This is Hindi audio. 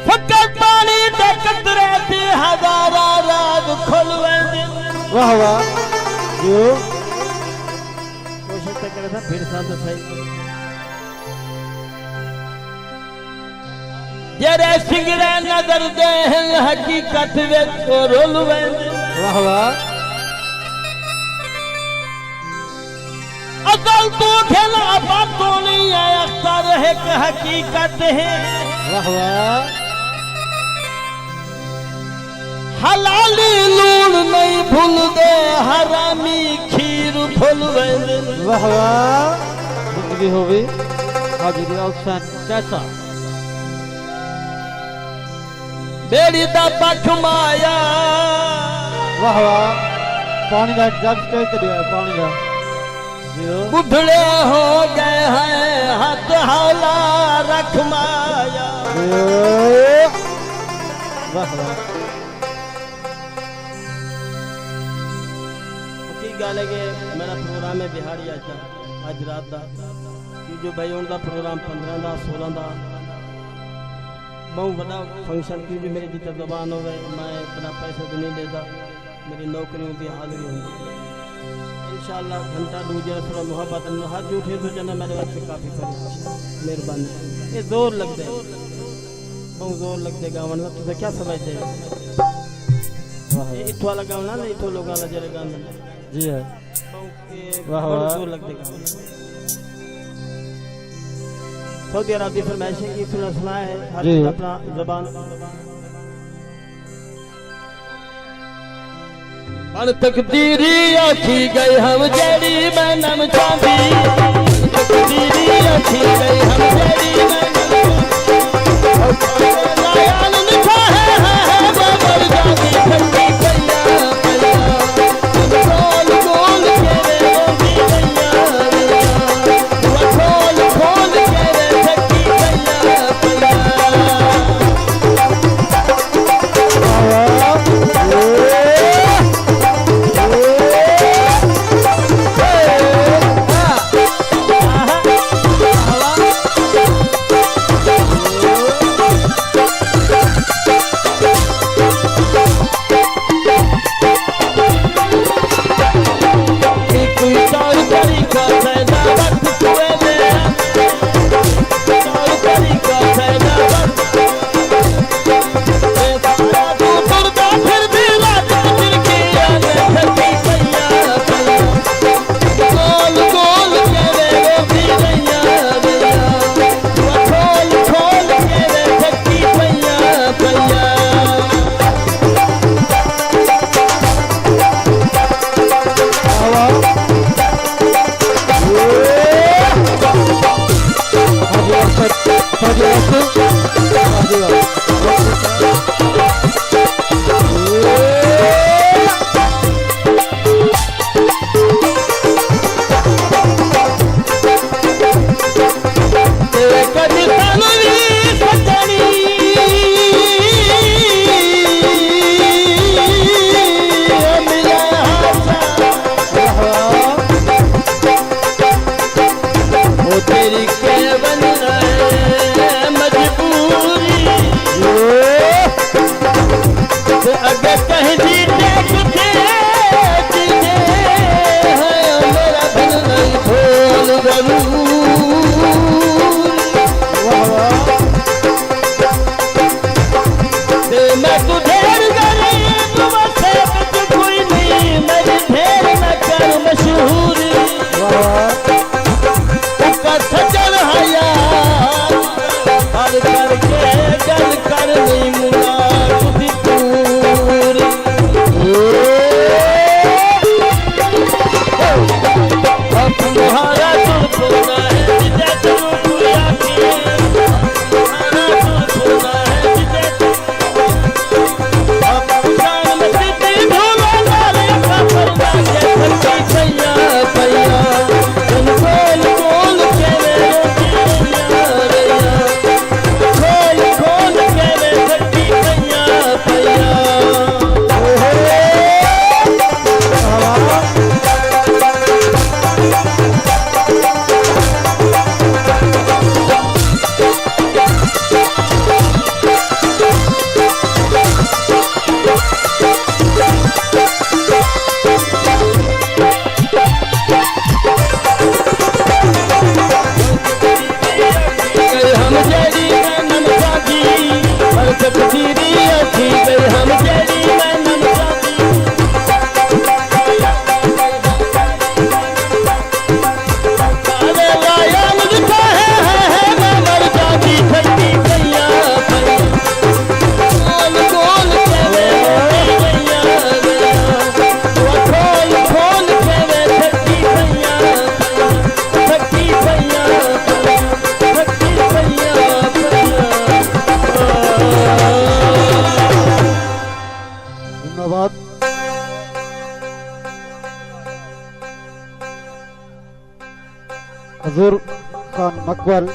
फकत पानी देखत रहते हजारा राज खोलवे वाह वाह जो कोशिश तो करे था फिर साथ सही जरे सिगरे नजर दे हकीकत वे तो रोलवे वाह वाह अकल तो खेला बातों नहीं है अख्तर है कि हकीकत है वाह वाह हलाली लूण नहीं भूल दे हरामी खीर फुलवे वाह वाह जिंदगी हो गई हाजिरी औसान कैसा बेड़ी दा पख माया वाह वाह पानी का जग कहते दिया पानी का बुढ़े हो गए हैं हाथ हौला रख माया वाह वाह गल है कि मेरा प्रोग्राम है बिहारी आज रात का कि जो भाई उनका प्रोग्राम 15 का 16 का बहुत बड़ा फंक्शन की भी मेरी जितना जबान हो गए मैं इतना पैसा तो नहीं देता मेरी नौकरियों की हाजिरी होगी इंशाल्लाह घंटा दूजे थोड़ा मोहब्बत हाथ उठे तो जना मेरे वास्ते काफ़ी मेहरबानी ये जोर लग दे बहुत जोर लग दे गावन का तुझे क्या समझते इतो वाला गाना ना इतो लोग वाला जरा गाना जी है वाह वाह जोर लग दे गावन सऊदी अरब की फरमाइशें की फिर सुना है हर अपना जबान पर तकदीरी आखी गई हम जड़ी मैं नम चांदी तकदीरी आखी गई हम जड़ी मैं नम लायाल लिखा है बाबर जागी ठंडी पैया पैया गोल गोल के रे रोटी पैया खोल खोल के रे ठंडी पैया मकबर